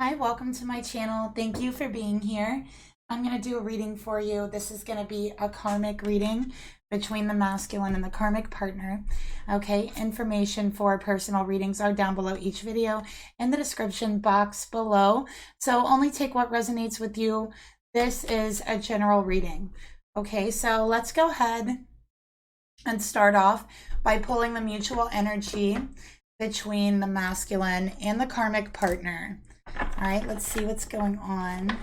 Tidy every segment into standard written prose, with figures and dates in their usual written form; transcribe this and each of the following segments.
Hi, welcome to my channel. Thank you for being here. I'm going to do a reading for you. This is going to be a karmic reading between the masculine and the karmic partner. Okay, information for personal readings are down below each video in the description box below. So only take what resonates with you. This is a general reading. Okay, so let's go ahead and start off by pulling the mutual energy between the masculine and the karmic partner. All right, let's see what's going on.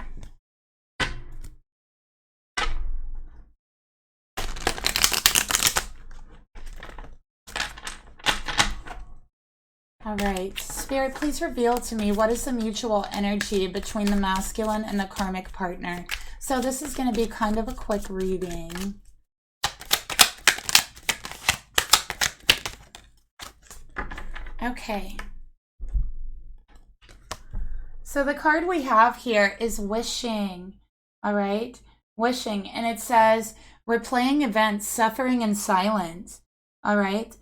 All right, Spirit, please reveal to me what is the mutual energy between the masculine and the karmic partner. So this is going to be kind of a quick reading. Okay. So the card we have here is wishing, all right? Wishing, and it says replaying events, suffering in silence, all right?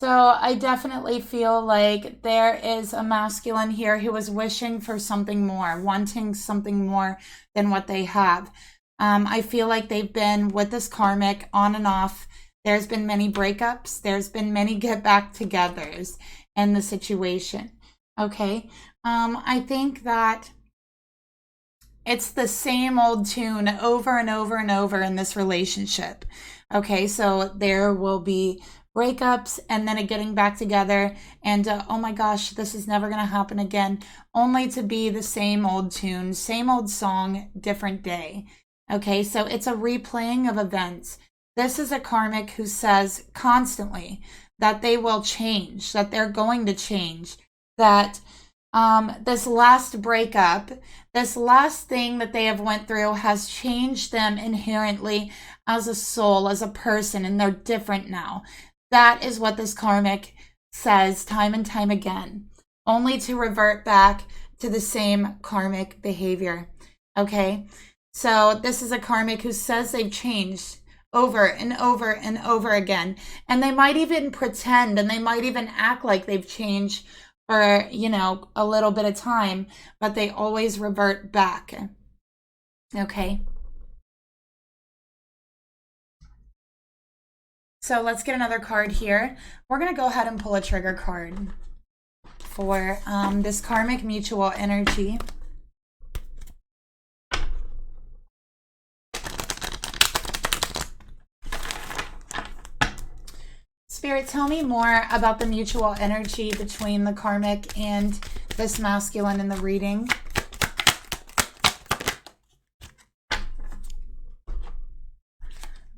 So I definitely feel like there is a masculine here who is wishing for something more, wanting something more than what they have. I feel like they've been with this karmic on and off. There's been many breakups. There's been many get back togethers in the situation, okay? I think that it's the same old tune over and over and over in this relationship. Okay, so there will be breakups and then a getting back together and oh my gosh, this is never going to happen again, only to be the same old tune, same old song, different day. Okay, so it's a replaying of events. This is a karmic who says constantly that they will change, that they're going to change, that this last breakup, this last thing that they have went through has changed them inherently as a soul, as a person, and they're different now. That is what this karmic says time and time again, only to revert back to the same karmic behavior. Okay, so this is a karmic who says they've changed over and over and over again, and they might even pretend and they might even act like they've changed for, you know, a little bit of time, but they always revert back. Okay. So let's get another card here. We're going to go ahead and pull a trigger card for this karmic mutual energy. Spirit, tell me more about the mutual energy between the karmic and this masculine in the reading.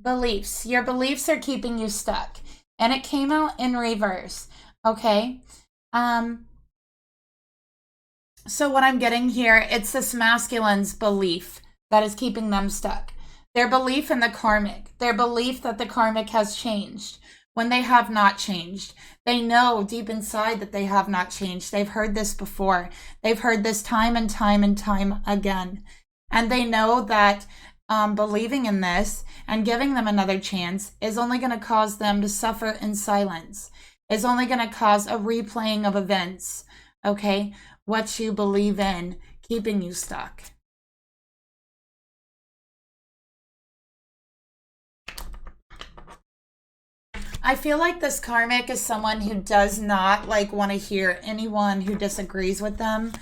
Beliefs. Your beliefs are keeping you stuck. And it came out in reverse. Okay. So what I'm getting here, it's this masculine's belief that is keeping them stuck. Their belief in the karmic. Their belief that the karmic has changed when they have not changed. They know deep inside that they have not changed. They've heard this before. They've heard this time and time and time again. And they know that believing in this and giving them another chance is only going to cause them to suffer in silence, is only going to cause a replaying of events, okay? What you believe in, keeping you stuck. I feel like this karmic is someone who does not want to hear anyone who disagrees with them.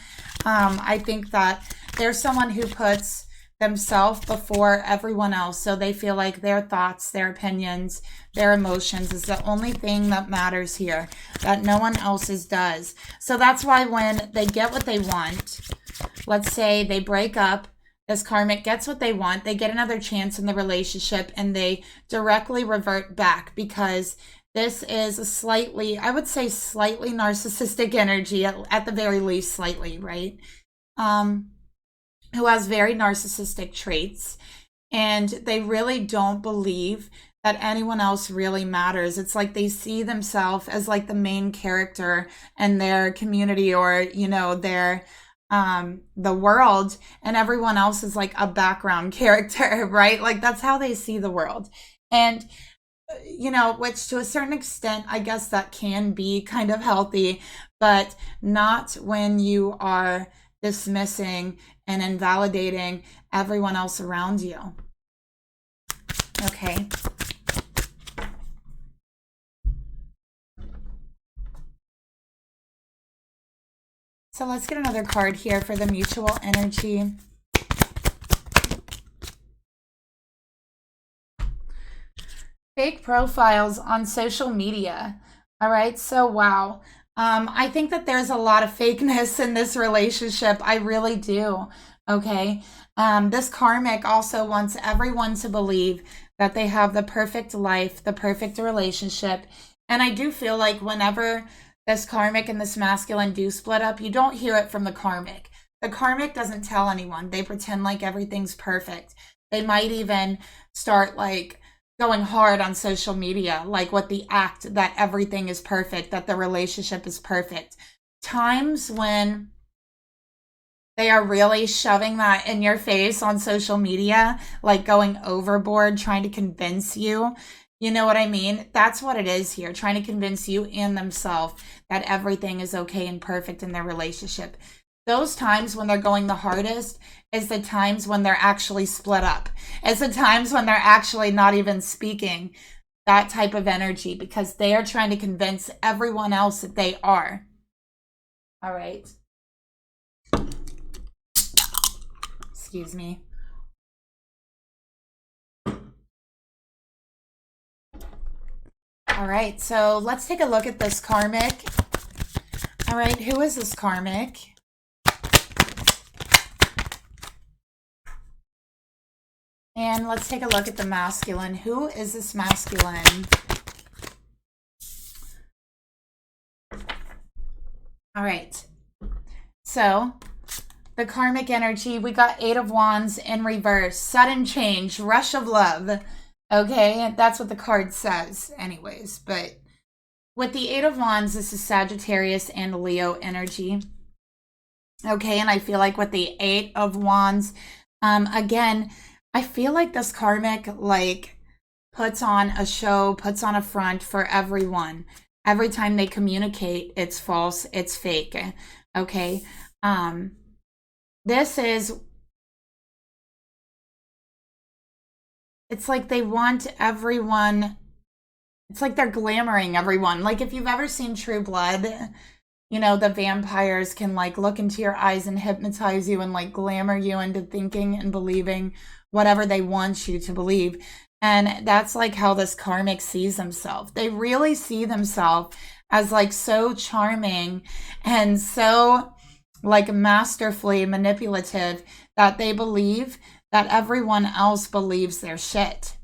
I think that there's someone who puts themselves before everyone else, so they feel like their thoughts, their opinions, their emotions is the only thing that matters here, that no one else's does. So that's why when they get what they want, let's say they break up, this karmic gets what they want, they get another chance in the relationship, and they directly revert back because this is a slightly, I would say slightly narcissistic energy, at the very least slightly, right? Who has very narcissistic traits, and they really don't believe that anyone else really matters. It's like they see themselves as like the main character in their community or, you know, their the world, and everyone else is like a background character, right? Like that's how they see the world. And you know, which to a certain extent, I guess that can be kind of healthy, but not when you are dismissing and invalidating everyone else around you. Okay. So let's get another card here for the mutual energy. Fake profiles on social media. All right, so wow. I think that there's a lot of fakeness in this relationship. I really do. Okay. This karmic also wants everyone to believe that they have the perfect life, the perfect relationship. And I do feel like whenever this karmic and this masculine do split up, you don't hear it from the karmic. The karmic doesn't tell anyone. They pretend like everything's perfect. They might even start like going hard on social media, like with the act that everything is perfect, that the relationship is perfect. Times when they are really shoving that in your face on social media, like going overboard, trying to convince you. You know what I mean? That's what it is here, trying to convince you and themselves that everything is okay and perfect in their relationship. Those times when they're going the hardest is the times when they're actually split up. It's the times when they're actually not even speaking, that type of energy, because they are trying to convince everyone else that they are. All right. Excuse me. All right, so let's take a look at this karmic. All right, who is this karmic? And let's take a look at the masculine. Who is this masculine? All right, so the karmic energy, we got 8 of Wands in reverse. Sudden change, rush of love. Okay, that's what the card says anyways. But with the 8 of Wands, this is Sagittarius and Leo energy. Okay, and I feel like with the 8 of Wands, again, I feel like this karmic like puts on a show, puts on a front for everyone. Every time they communicate, it's false, it's fake. Okay, this is, it's like they want everyone, it's like they're glamoring everyone. Like if you've ever seen True Blood, you know, the vampires can like look into your eyes and hypnotize you and like glamour you into thinking and believing whatever they want you to believe. And that's like how this karmic sees themselves. They really see themselves as like so charming and so like masterfully manipulative that they believe that everyone else believes their shit.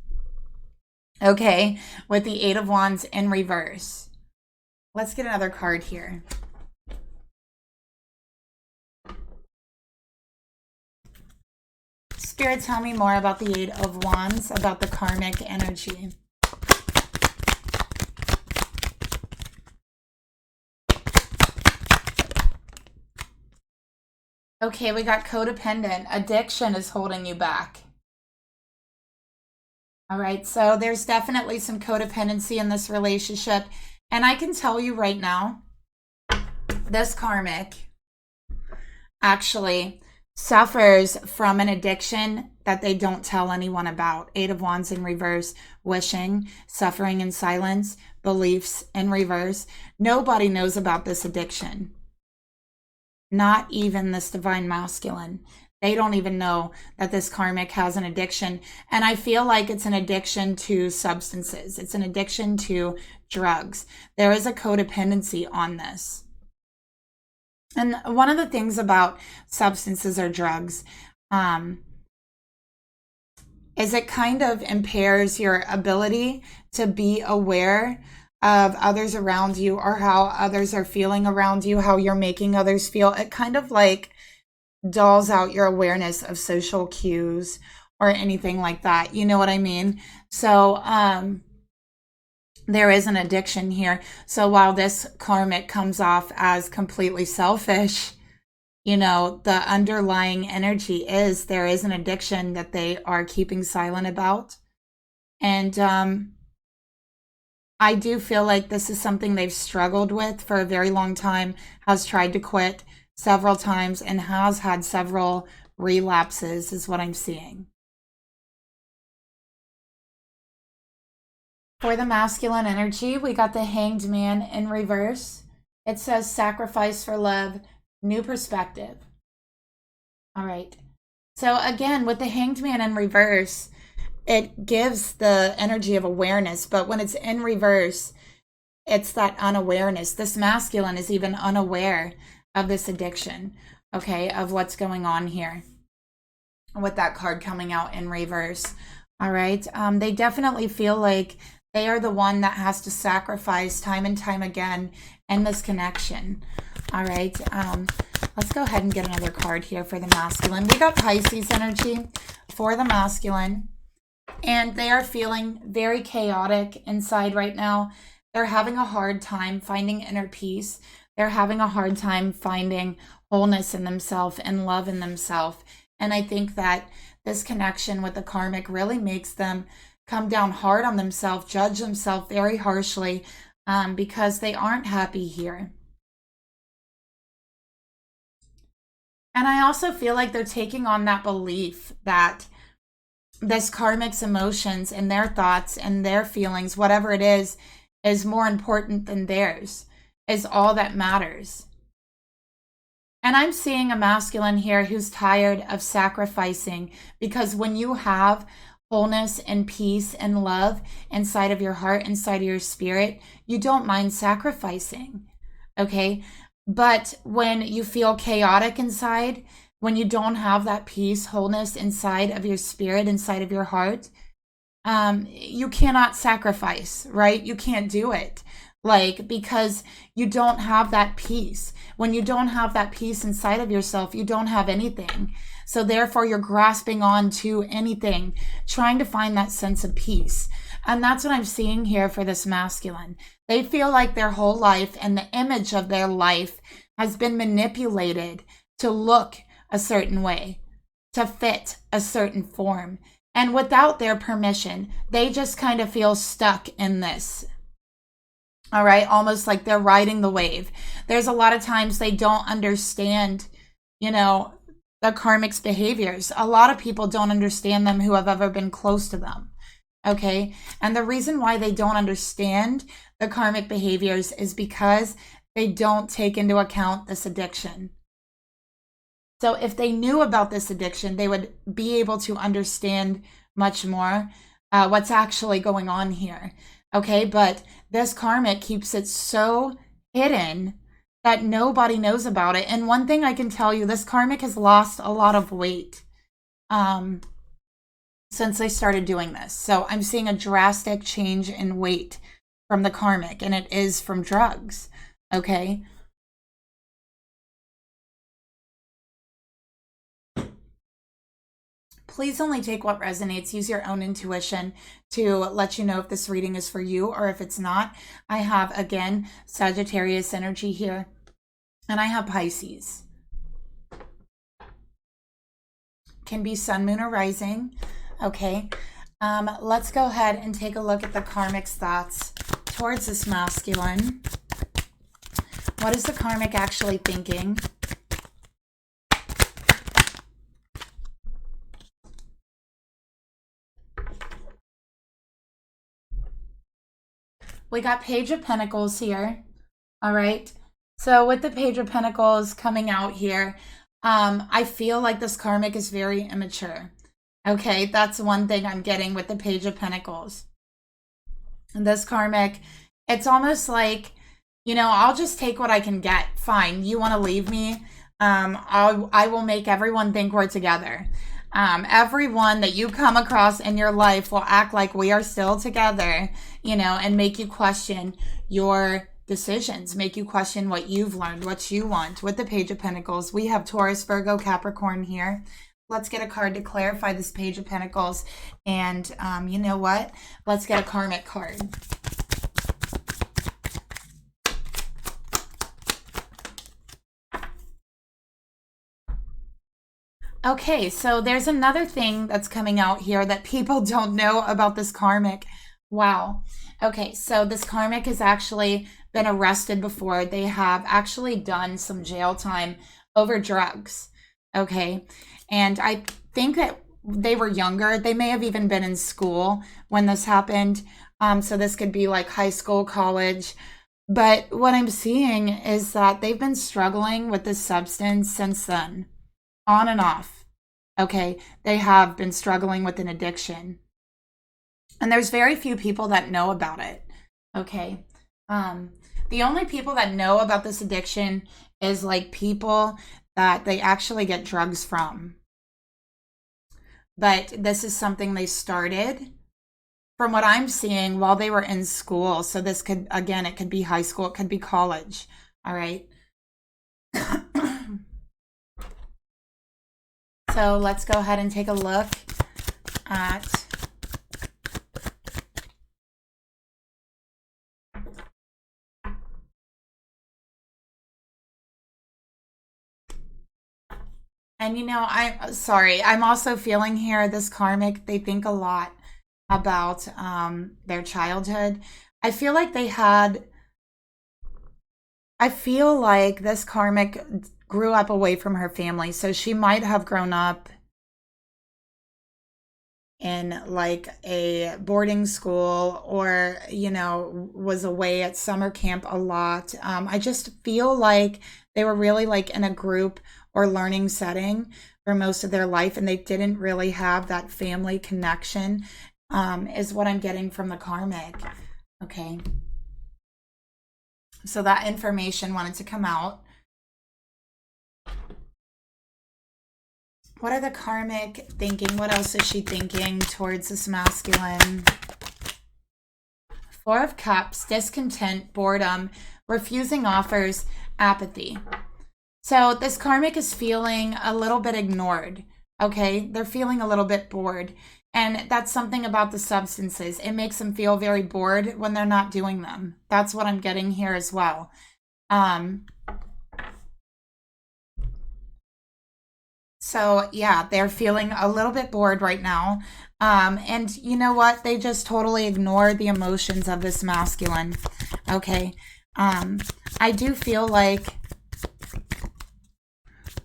Okay, with the 8 of Wands in reverse. Let's get another card here. Spirit, tell me more about the 8 of Wands, about the karmic energy. Okay, we got codependent. Addiction is holding you back. All right, so there's definitely some codependency in this relationship. And I can tell you right now, this karmic actually suffers from an addiction that they don't tell anyone about. 8 of Wands in reverse, wishing, suffering in silence, beliefs in reverse. Nobody knows about this addiction. Not even this divine masculine. They don't even know that this karmic has an addiction. And I feel like it's an addiction to substances. It's an addiction to drugs. There is a codependency on this. And one of the things about substances or drugs is it kind of impairs your ability to be aware of others around you or how others are feeling around you, how you're making others feel. It kind of like dulls out your awareness of social cues or anything like that. You know what I mean? So there is an addiction here. So while this karmic comes off as completely selfish, you know, the underlying energy is there is an addiction that they are keeping silent about. And I do feel like this is something they've struggled with for a very long time, has tried to quit, several times and has had several relapses, is what I'm seeing. For the masculine energy, we got the Hanged Man in reverse. It says sacrifice for love, new perspective. All right. So again, with the Hanged Man in reverse, it gives the energy of awareness, but when it's in reverse, it's that unawareness. This masculine is even unaware of this addiction, okay, of what's going on here with that card coming out in reverse. All right. They definitely feel like they are the one that has to sacrifice time and time again in this connection. All right. Let's go ahead and get another card here for the masculine. We got Pisces energy for the masculine, and they are feeling very chaotic inside right now. They're having a hard time finding inner peace. They're having a hard time finding wholeness in themselves and love in themselves. And I think that this connection with the karmic really makes them come down hard on themselves, judge themselves very harshly, because they aren't happy here. And I also feel like they're taking on that belief that this karmic's emotions and their thoughts and their feelings, whatever it is more important than theirs, is all that matters. And I'm seeing a masculine here who's tired of sacrificing, because when you have wholeness and peace and love inside of your heart, inside of your spirit, you don't mind sacrificing, okay? But when you feel chaotic inside, when you don't have that peace, wholeness inside of your spirit, inside of your heart, you cannot sacrifice, right? You can't do it, like, because you don't have that peace. When you don't have that peace inside of yourself, you don't have anything. So therefore, you're grasping on to anything, trying to find that sense of peace. And that's what I'm seeing here for this masculine. They feel like their whole life and the image of their life has been manipulated to look a certain way, to fit a certain form. And without their permission, they just kind of feel stuck in this. All right, almost like they're riding the wave. There's a lot of times they don't understand, the Karmic's behaviors. A lot of people don't understand them who have ever been close to them. Okay, and the reason why they don't understand the karmic behaviors is because they don't take into account this addiction. So if they knew about this addiction, they would be able to understand much more what's actually going on here. Okay, but this karmic keeps it so hidden that nobody knows about it. And one thing I can tell you, this karmic has lost a lot of weight since they started doing this. So I'm seeing a drastic change in weight from the karmic, and it is from drugs. Okay. Please only take what resonates. Use your own intuition to let you know if this reading is for you or if it's not. I have, again, Sagittarius energy here, and I have Pisces. Can be sun, moon, or rising. Okay. Let's go ahead and take a look at the Karmic's thoughts towards this masculine. What is the karmic actually thinking? We got Page of Pentacles here. All right. So with the Page of Pentacles coming out here, I feel like this karmic is very immature. Okay, that's one thing I'm getting with the Page of Pentacles. And this karmic, it's almost like, I'll just take what I can get. Fine, you want to leave me? I will make everyone think we're together. Everyone that you come across in your life will act like we are still together, and make you question your decisions, make you question what you've learned, what you want. With the Page of Pentacles, we have Taurus, Virgo, Capricorn here. Let's get a card to clarify this Page of Pentacles. And you know what? Let's get a karmic card. Okay, so there's another thing that's coming out here that people don't know about this karmic. Wow. Okay, so this karmic has actually been arrested before. They have actually done some jail time over drugs. Okay. And I think that they were younger. They may have even been in school when this happened. So this could be like high school, college. But what I'm seeing is that they've been struggling with this substance since then, on and off. Okay. They have been struggling with an addiction. And there's very few people that know about it. Okay. The only people that know about this addiction is like people that they actually get drugs from. But this is something they started from what I'm seeing while they were in school. So this could, again, it could be high school, it could be college. All right. So let's go ahead and take a look at and I'm sorry, I'm also feeling here this karmic, they think a lot about their childhood. I feel like this karmic grew up away from her family. So she might have grown up in like a boarding school or, was away at summer camp a lot. I just feel like they were really like in a group or learning setting for most of their life, and they didn't really have that family connection, is what I'm getting from the karmic. Okay. So that information wanted to come out. What are the karmic thinking? What else is she thinking towards this masculine? Four of Cups, discontent, boredom, refusing offers, apathy. So this karmic is feeling a little bit ignored. Okay, they're feeling a little bit bored. And that's something about the substances. It makes them feel very bored when they're not doing them. That's what I'm getting here as well. So yeah, they're feeling a little bit bored right now. And you know what? They just totally ignore the emotions of this masculine. Okay. I do feel like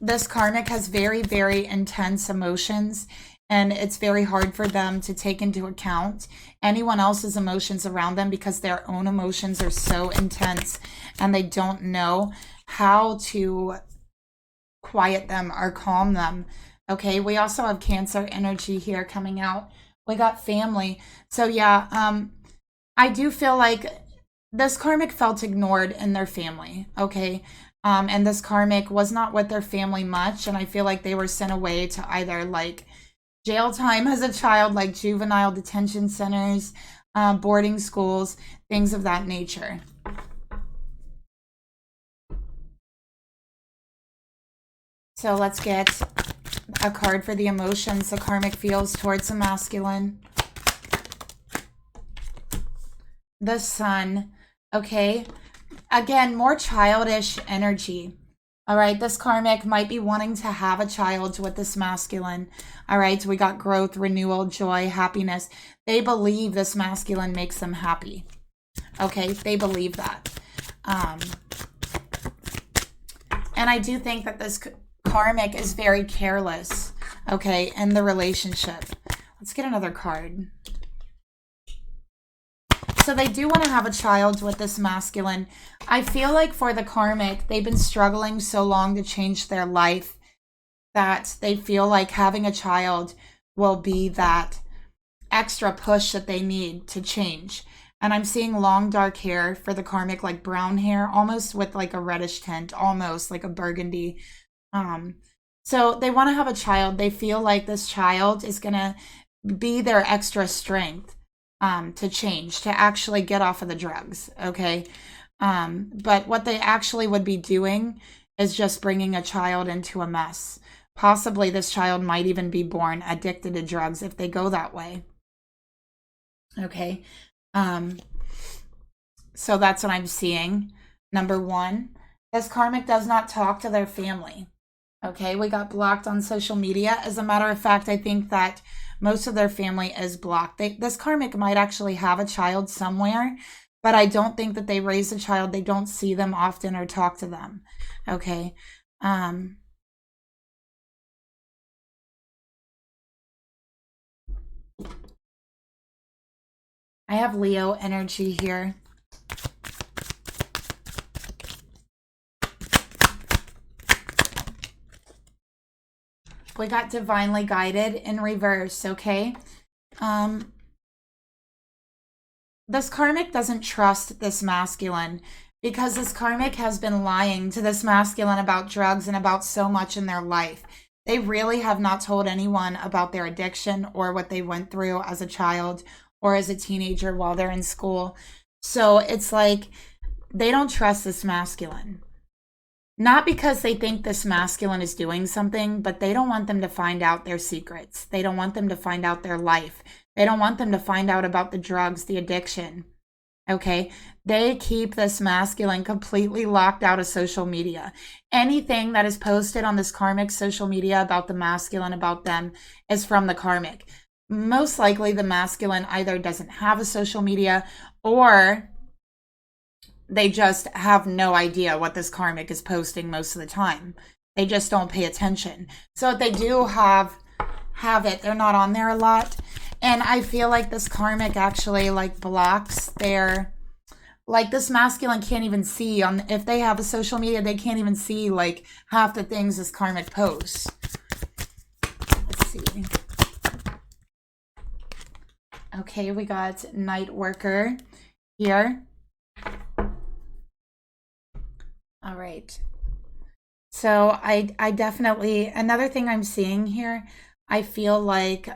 this karmic has very, very intense emotions, and it's very hard for them to take into account anyone else's emotions around them because their own emotions are so intense and they don't know how to quiet them or calm them. Okay, we also have Cancer energy here coming out. We got family. So yeah, I do feel like this karmic felt ignored in their family. Okay. And this karmic was not with their family much, and I feel like they were sent away to either like jail time as a child, like juvenile detention centers, boarding schools, things of that nature. So let's get a card for the emotions the karmic feels towards the masculine. The Sun. Okay. Again, more childish energy. All right, this karmic might be wanting to have a child with this masculine. All right, so we got growth, renewal, joy, happiness. They believe this masculine makes them happy. Okay, they believe that. And I do think that this karmic is very careless, okay, in the relationship. Let's get another card. So they do want to have a child with this masculine. I feel like for the karmic, they've been struggling so long to change their life that they feel like having a child will be that extra push that they need to change. And I'm seeing long dark hair for the karmic, like brown hair, almost with like a reddish tint, almost like a burgundy. So they want to have a child. They feel like this child is going to be their extra strength. To change, to actually get off of the drugs, okay? But what they actually would be doing is just bringing a child into a mess. Possibly this child might even be born addicted to drugs if they go that way, okay? So that's what I'm seeing. Number one, this karmic does not talk to their family, okay? We got blocked on social media. As a matter of fact, I think that most of their family is blocked. This karmic might actually have a child somewhere, but I don't think that they raise a child. They don't see them often or talk to them. Okay. I have Leo energy here. We got divinely guided in reverse, okay? This karmic doesn't trust this masculine because this karmic has been lying to this masculine about drugs and about so much in their life. They really have not told anyone about their addiction or what they went through as a child or as a teenager while they're in school. So it's like they don't trust this masculine. Not because they think this masculine is doing something, but they don't want them to find out their secrets. They don't want them to find out their life. They don't want them to find out about the drugs, the addiction. Okay? They keep this masculine completely locked out of social media. Anything that is posted on this karmic social media about the masculine, about them, is from the karmic. Most likely the masculine either doesn't have a social media or they just have no idea what this karmic is posting most of the time. They just don't pay attention. So if they do have it, they're not on there a lot. And I feel like this karmic actually like blocks their, like this masculine can't even see on, if they have a social media, they can't even see like half the things this karmic posts. Let's see. Okay, we got night worker here. All right. So I definitely, another thing I'm seeing here, I feel like,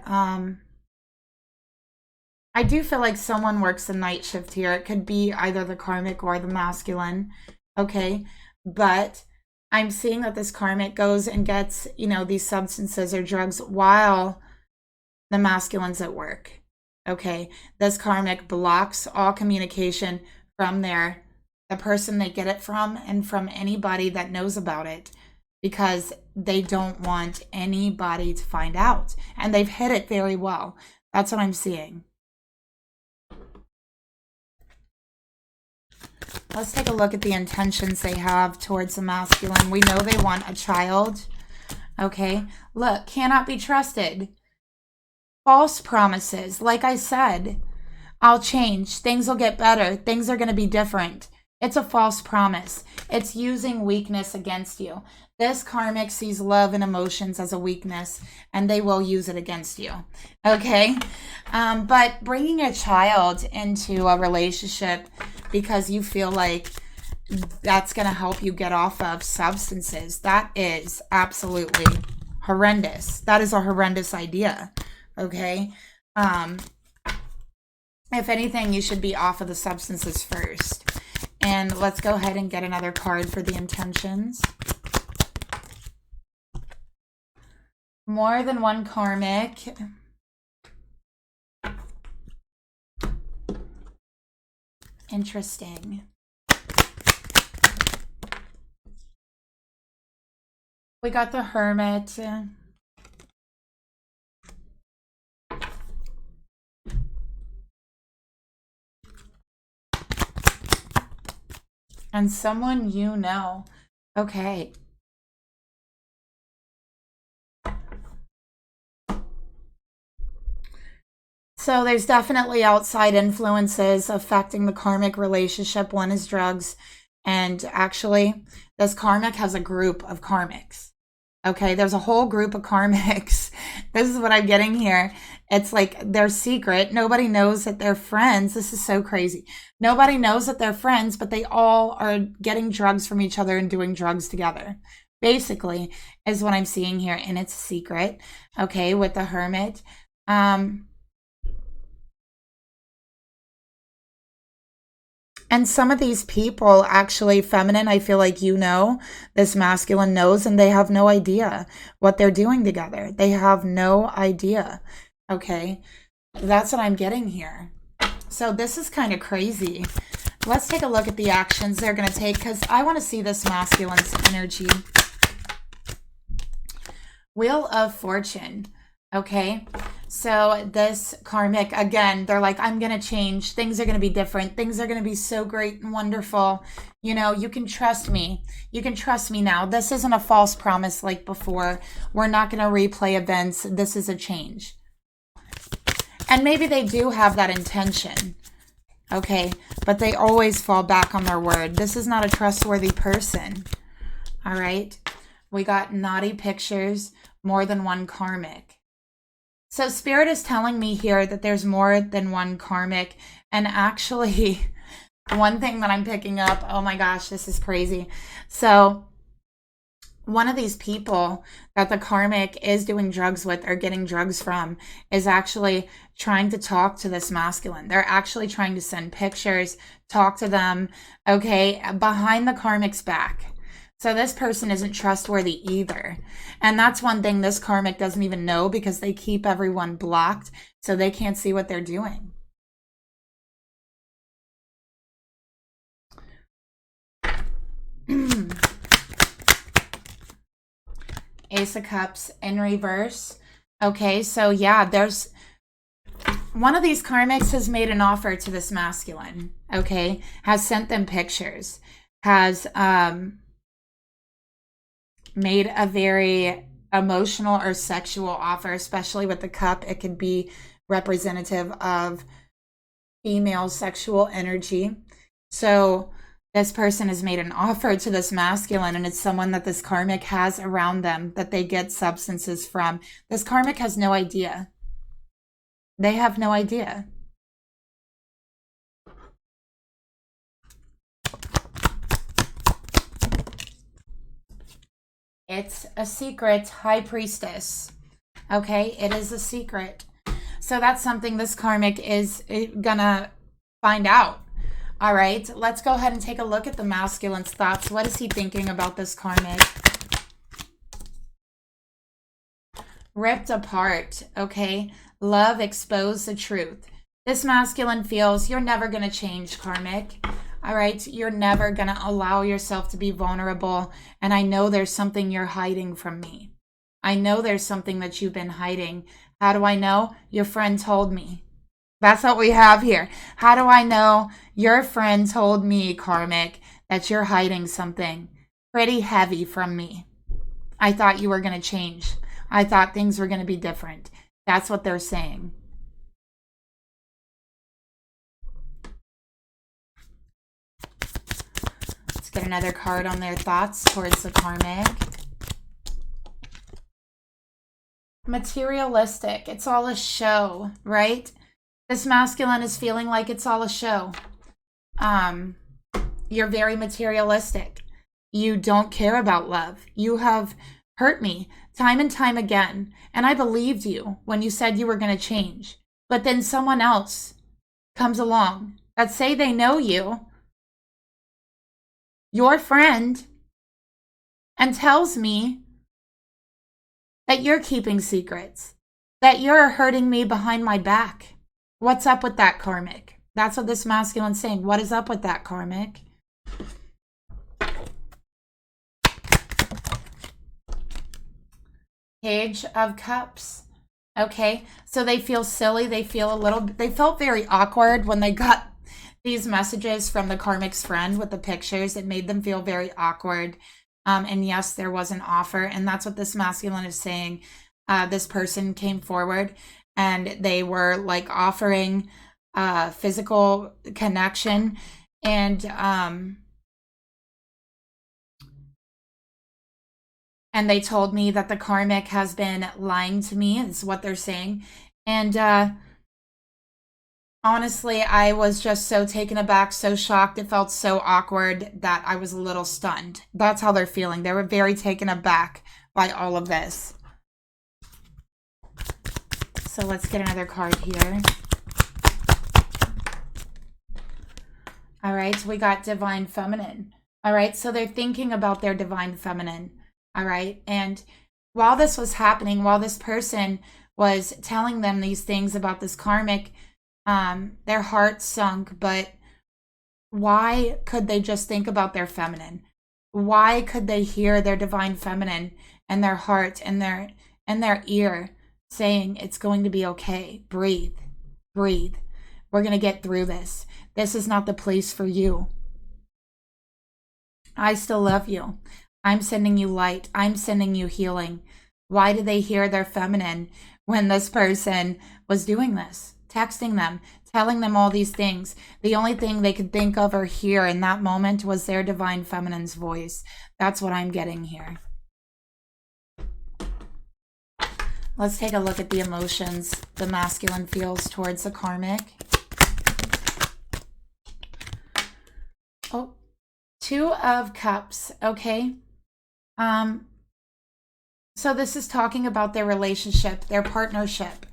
I do feel like someone works the night shift here. It could be either the karmic or the masculine. Okay. But I'm seeing that this karmic goes and gets, you know, these substances or drugs while the masculine's at work. Okay. This karmic blocks all communication from the person they get it from and from anybody that knows about it because they don't want anybody to find out. And they've hid it very well. That's what I'm seeing. Let's take a look at the intentions they have towards the masculine. We know they want a child. Okay. Look, cannot be trusted. False promises. Like I said, I'll change. Things will get better. Things are going to be different. It's a false promise. It's using weakness against you. This karmic sees love and emotions as a weakness, and they will use it against you. Okay? But bringing a child into a relationship because you feel like that's going to help you get off of substances, that is absolutely horrendous. That is a horrendous idea. Okay? If anything, you should be off of the substances first. And let's go ahead and get another card for the intentions. More than one karmic. Interesting. We got the Hermit. And someone you know. Okay. So there's definitely outside influences affecting the karmic relationship. One is drugs. And actually, this karmic has a group of karmics. Okay, there's a whole group of karmics. This is what I'm getting here. It's like they're secret. Nobody knows that they're friends. This is so crazy. Nobody knows that they're friends, but they all are getting drugs from each other and doing drugs together. Basically, is what I'm seeing here. And it's a secret. Okay, with the Hermit. And some of these people, actually, feminine, I feel like you know, this masculine knows, and they have no idea what they're doing together. They have no idea. Okay? That's what I'm getting here. So this is kind of crazy. Let's take a look at the actions they're going to take, because I want to see this masculine's energy. Wheel of Fortune. Okay? So this karmic, again, they're like, I'm going to change. Things are going to be different. Things are going to be so great and wonderful. You know, you can trust me. You can trust me now. This isn't a false promise like before. We're not going to replay events. This is a change. And maybe they do have that intention. Okay, but they always fall back on their word. This is not a trustworthy person. All right. We got naughty pictures, more than one karmic. So Spirit is telling me here that there's more than one karmic. And actually, one thing that I'm picking up, oh my gosh, this is crazy. So one of these people that the karmic is doing drugs with or getting drugs from is actually trying to talk to this masculine. They're actually trying to send pictures, talk to them, okay, behind the karmic's back. So this person isn't trustworthy either. And that's one thing this karmic doesn't even know because they keep everyone blocked so they can't see what they're doing. Ace of Cups in reverse. Okay, so yeah, there's one of these karmics has made an offer to this masculine, okay, has sent them pictures, has made a very emotional or sexual offer, especially with the cup. It could be representative of female sexual energy. So this person has made an offer to this masculine, and it's someone that this karmic has around them that they get substances from. This karmic has no idea. They have no idea. It's a secret, High Priestess. Okay, it is a secret. So that's something this karmic is gonna find out. All right, let's go ahead and take a look at the masculine's thoughts. What is he thinking about this karmic? Ripped apart, okay? Love, expose the truth. This masculine feels you're never going to change, karmic. All right, you're never going to allow yourself to be vulnerable. And I know there's something you're hiding from me. I know there's something that you've been hiding. How do I know? Your friend told me. That's what we have here. How do I know? Your friend told me, karmic, that you're hiding something pretty heavy from me. I thought you were going to change. I thought things were going to be different. That's what they're saying. Let's get another card on their thoughts towards the karmic. Materialistic. It's all a show, right? This masculine is feeling like it's all a show. You're very materialistic. You don't care about love. You have hurt me time and time again. And I believed you when you said you were going to change. But then someone else comes along that say they know you, your friend, and tells me that you're keeping secrets, that you're hurting me behind my back. What's up with that, karmic? That's what this masculine's saying. What is up with that, karmic? Page of Cups. Okay, so they feel silly. They felt very awkward when they got these messages from the karmic's friend with the pictures. It made them feel very awkward. And yes, there was an offer. And that's what this masculine is saying. This person came forward and they were like offering physical connection. And they told me that the karmic has been lying to me, is what they're saying. And honestly, I was just so taken aback, so shocked. It felt so awkward that I was a little stunned. That's how they're feeling. They were very taken aback by all of this. So let's get another card here. All right, so we got Divine Feminine. All right, so they're thinking about their Divine Feminine. All right. And while this was happening, while this person was telling them these things about this karmic, their heart sunk. But why could they just think about their feminine? Why could they hear their divine feminine and their heart and their ear saying it's going to be okay. Breathe, breathe. We're going to get through this. This is not the place for you. I still love you. I'm sending you light. I'm sending you healing. Why did they hear their feminine when this person was doing this? Texting them, telling them all these things. The only thing they could think of or hear in that moment was their divine feminine's voice. That's what I'm getting here. Let's take a look at the emotions the masculine feels towards the karmic. Oh, 2 of Cups, okay? So this is talking about their relationship, their partnership.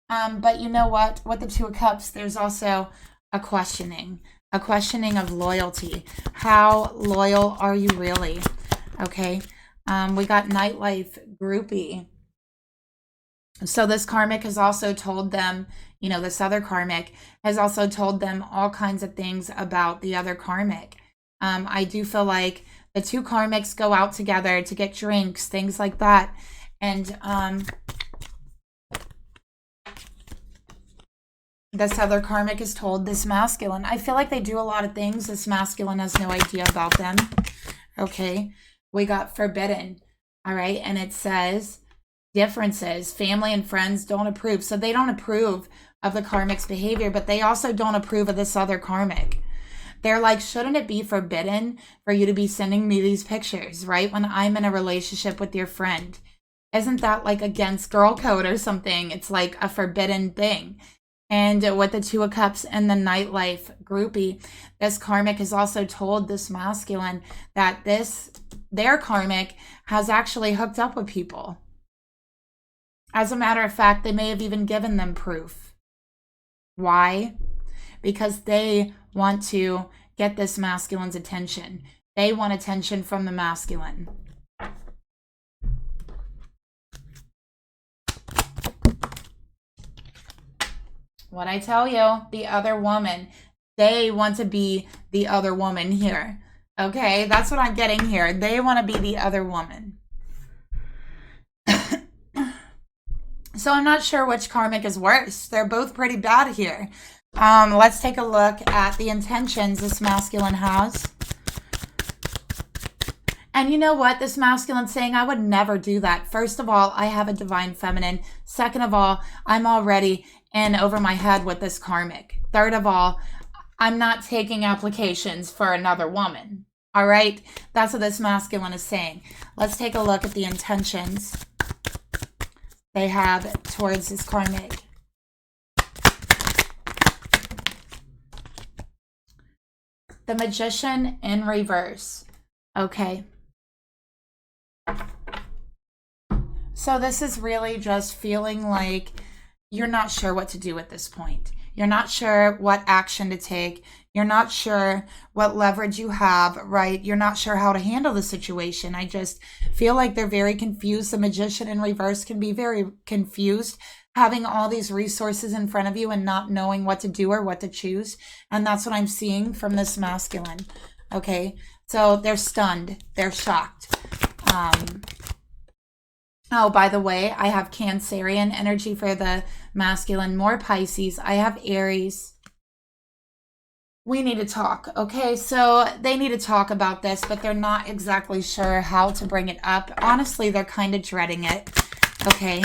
But you know what? With the 2 of Cups, there's also a questioning of loyalty. How loyal are you really? Okay. We got nightlife groupie. So this karmic has also told them, you know, this other karmic has also told them all kinds of things about the other karmic. I do feel like the 2 karmics go out together to get drinks, things like that. And this other karmic has told this masculine. I feel like they do a lot of things. This masculine has no idea about them. Okay. We got forbidden. All right. And it says differences. Family and friends don't approve. So they don't approve of the karmic's behavior, but they also don't approve of this other karmic. They're like, shouldn't it be forbidden for you to be sending me these pictures, right? When I'm in a relationship with your friend. Isn't that like against girl code or something? It's like a forbidden thing. And with the 2 of Cups and the nightlife groupie, this karmic has also told this masculine that their karmic has actually hooked up with people. As a matter of fact, they may have even given them proof. Why? Because they want to get this masculine's attention. They want attention from the masculine. What I tell you, the other woman, they want to be the other woman here. Okay, that's what I'm getting here. They want to be the other woman. So I'm not sure which karmic is worse. They're both pretty bad here. Let's take a look at the intentions this masculine has. And you know what? This masculine saying, I would never do that. First of all, I have a divine feminine. Second of all, I'm already in over my head with this karmic. Third of all, I'm not taking applications for another woman. All right? That's what this masculine is saying. Let's take a look at the intentions they have towards this karmic. The Magician in reverse. Okay. So this is really just feeling like you're not sure what to do at this point. You're not sure what action to take. You're not sure what leverage you have, right? You're not sure how to handle the situation. I just feel like they're very confused. The Magician in reverse can be very confused, having all these resources in front of you and not knowing what to do or what to choose. And that's what I'm seeing from this masculine. Okay, so they're stunned. They're shocked. Oh, by the way, I have Cancerian energy for the masculine, more Pisces. I have Aries. We need to talk, okay? So they need to talk about this, but they're not exactly sure how to bring it up. Honestly, they're kind of dreading it, okay?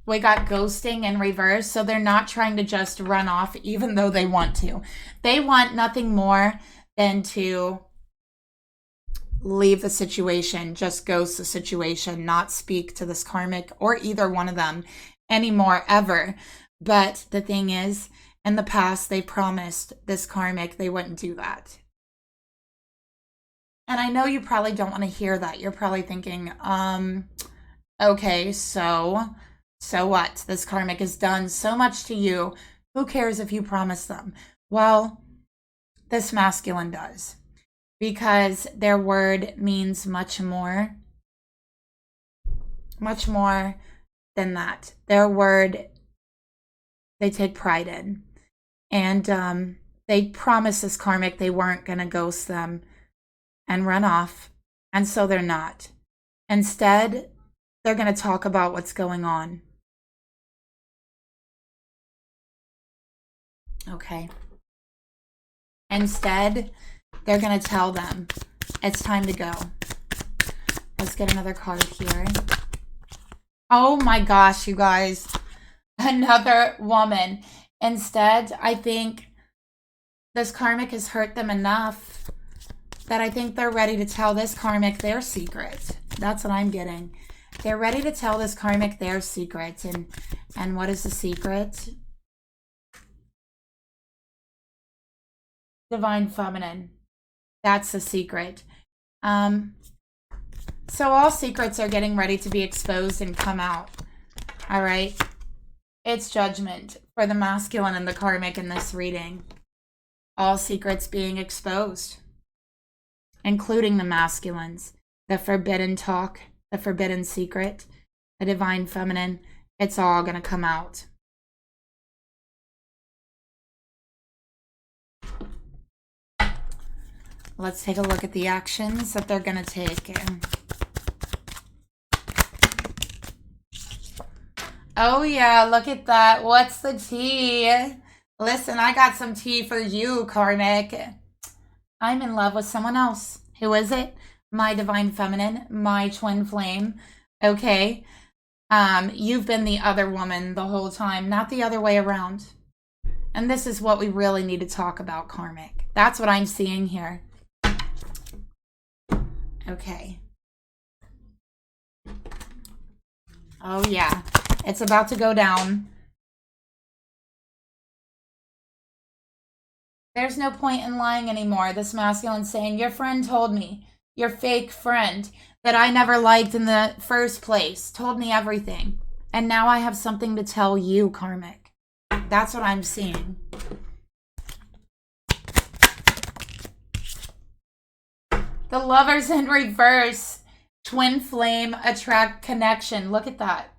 We got ghosting in reverse, so they're not trying to just run off, even though they want to. They want nothing more than to leave the situation, just ghost the situation, not speak to this karmic or either one of them anymore, ever. But the thing is, in the past, they promised this karmic they wouldn't do that. And I know you probably don't want to hear that. You're probably thinking, okay, so what? This karmic has done so much to you. Who cares if you promise them? Well, this masculine does. Because their word means much more than that. Their word, they take pride in. And they promised this karmic they weren't going to ghost them and run off. And so they're not. Instead, they're going to talk about what's going on. Okay. Instead, they're going to tell them it's time to go. Let's get another card here. Oh my gosh, you guys. Another woman. Instead, I think this karmic has hurt them enough that I think they're ready to tell this karmic their secret. That's what I'm getting. They're ready to tell this karmic their secret. And what is the secret? Divine feminine. That's the secret. So all secrets are getting ready to be exposed and come out. All right. It's judgment for the masculine and the karmic in this reading. All secrets being exposed, including the masculines, the forbidden talk, the forbidden secret, the divine feminine. It's all going to come out. Let's take a look at the actions that they're going to take. Oh yeah, look at that. What's the tea? Listen, I got some tea for you, karmic. I'm in love with someone else. Who is it? My divine feminine, my twin flame. Okay. You've been the other woman the whole time, not the other way around. And this is what we really need to talk about, karmic. That's what I'm seeing here. Okay. Oh yeah, it's about to go down. There's no point in lying anymore. This masculine saying, your friend told me, your fake friend that I never liked in the first place, told me everything. And now I have something to tell you, karmic. That's what I'm seeing. The Lovers in reverse. Twin flame attract connection. Look at that.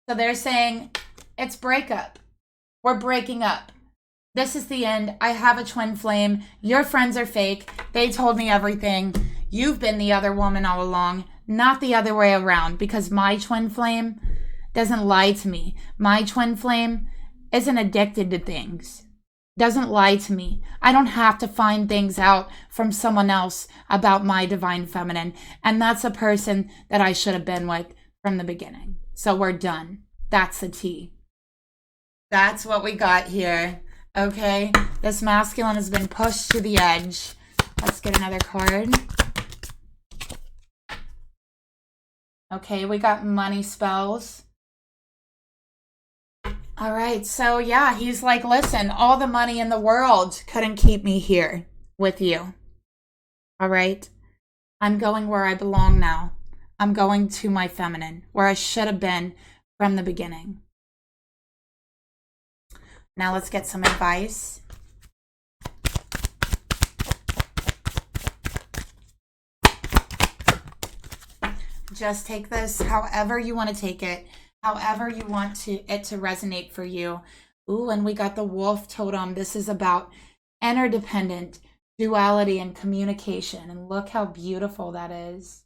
So they're saying it's breakup. We're breaking up. This is the end. I have a twin flame. Your friends are fake. They told me everything. You've been the other woman all along, not the other way around, because my twin flame doesn't lie to me. My twin flame isn't addicted to things. Doesn't lie to me. I don't have to find things out from someone else about my divine feminine. And that's a person that I should have been with from the beginning. So we're done. That's the tea. That's what we got here. Okay. This masculine has been pushed to the edge. Let's get another card. Okay, we got money spells. All right, so yeah, he's like, listen, all the money in the world couldn't keep me here with you. All right, I'm going where I belong now. I'm going to my feminine, where I should have been from the beginning. Now let's get some advice. Just take this however you want to take it. However you want it to resonate for you. Ooh, and we got the wolf totem. This is about interdependent duality and communication. And look how beautiful that is.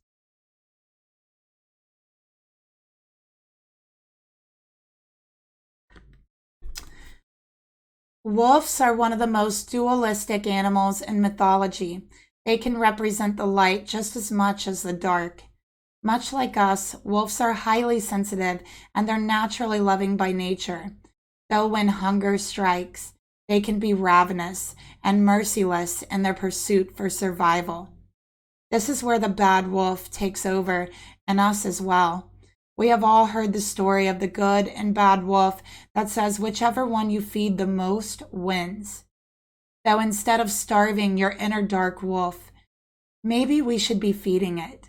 Wolves are one of the most dualistic animals in mythology. They can represent the light just as much as the dark. Much like us, wolves are highly sensitive and they're naturally loving by nature. Though when hunger strikes, they can be ravenous and merciless in their pursuit for survival. This is where the bad wolf takes over, and us as well. We have all heard the story of the good and bad wolf that says whichever one you feed the most wins. Though instead of starving your inner dark wolf, maybe we should be feeding it.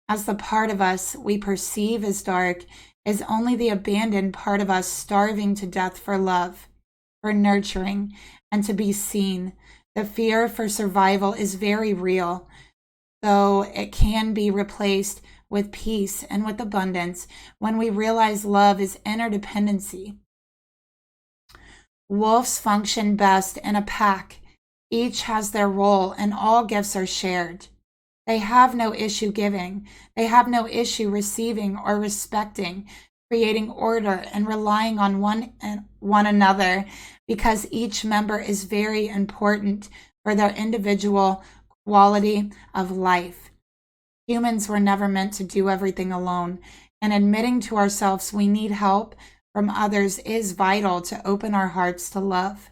As the part of us we perceive as dark is only the abandoned part of us starving to death for love, for nurturing, and to be seen. The fear for survival is very real, though it can be replaced with peace and with abundance when we realize love is interdependency. Wolves function best in a pack. Each has their role and all gifts are shared. They have no issue giving. They have no issue receiving or respecting, creating order, and relying on one another, because each member is very important for their individual quality of life. Humans were never meant to do everything alone, and admitting to ourselves we need help from others is vital to open our hearts to love.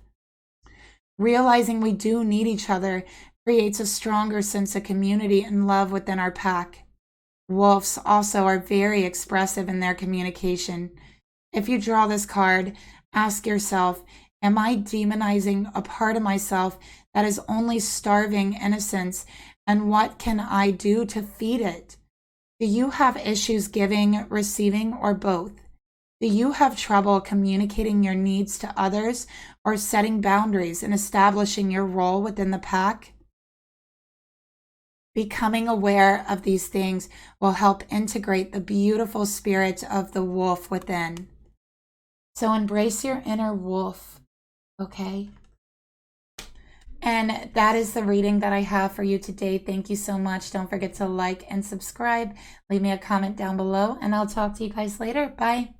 Realizing we do need each other creates a stronger sense of community and love within our pack. Wolves also are very expressive in their communication. If you draw this card, ask yourself, am I demonizing a part of myself that is only starving innocence, and what can I do to feed it? Do you have issues giving, receiving, or both? Do you have trouble communicating your needs to others or setting boundaries and establishing your role within the pack? Becoming aware of these things will help integrate the beautiful spirit of the wolf within. So embrace your inner wolf, okay? And that is the reading that I have for you today. Thank you so much. Don't forget to like and subscribe. Leave me a comment down below, and I'll talk to you guys later. Bye.